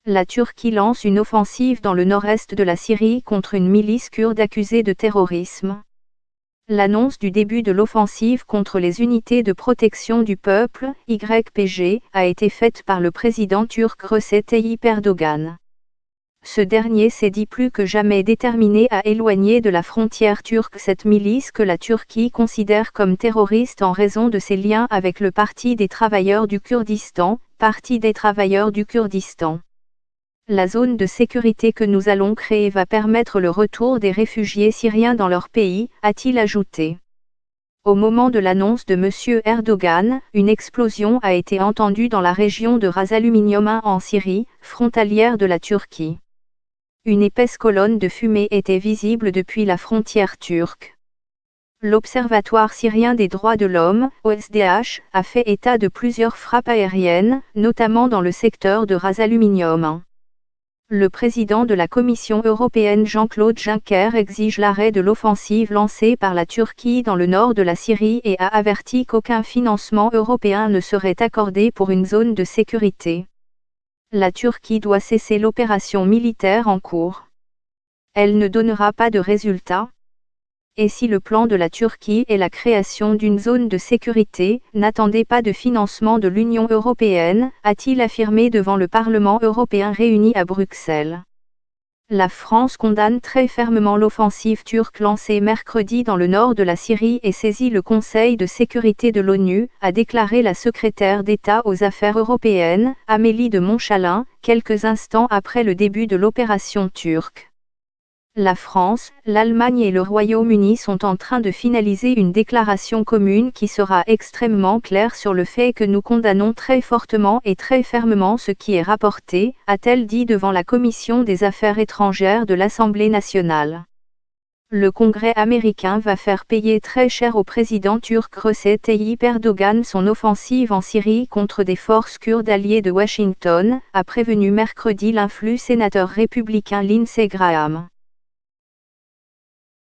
La Turquie lance une offensive dans le nord-est de la Syrie contre une milice kurde accusée de terrorisme. L'annonce du début de l'offensive contre les unités de protection du peuple, YPG, a été faite par le président turc Recep Tayyip Erdogan. Ce dernier s'est dit plus que jamais déterminé à éloigner de la frontière turque cette milice que la Turquie considère comme terroriste en raison de ses liens avec le Parti des travailleurs du Kurdistan, Parti des travailleurs du Kurdistan. La zone de sécurité que nous allons créer va permettre le retour des réfugiés syriens dans leur pays, a-t-il ajouté. Au moment de l'annonce de M. Erdogan, une explosion a été entendue dans la région de Ras Aluminium 1 en Syrie, frontalière de la Turquie. Une épaisse colonne de fumée était visible depuis la frontière turque. L'Observatoire syrien des droits de l'homme, OSDH, a fait état de plusieurs frappes aériennes, notamment dans le secteur de Ras Aluminium 1. Le président de la Commission européenne Jean-Claude Juncker exige l'arrêt de l'offensive lancée par la Turquie dans le nord de la Syrie et a averti qu'aucun financement européen ne serait accordé pour une zone de sécurité. La Turquie doit cesser l'opération militaire en cours. Elle ne donnera pas de résultats. Et si le plan de la Turquie est la création d'une zone de sécurité, n'attendez pas de financement de l'Union européenne, a-t-il affirmé devant le Parlement européen réuni à Bruxelles. La France condamne très fermement l'offensive turque lancée mercredi dans le nord de la Syrie et saisit le Conseil de sécurité de l'ONU, a déclaré la secrétaire d'État aux Affaires européennes, Amélie de Montchalin, quelques instants après le début de l'opération turque. La France, l'Allemagne et le Royaume-Uni sont en train de finaliser une déclaration commune qui sera extrêmement claire sur le fait que nous condamnons très fortement et très fermement ce qui est rapporté, a-t-elle dit devant la Commission des Affaires étrangères de l'Assemblée nationale. Le Congrès américain va faire payer très cher au président turc Recep Tayyip Erdogan son offensive en Syrie contre des forces kurdes alliées de Washington, a prévenu mercredi l'influent sénateur républicain Lindsey Graham.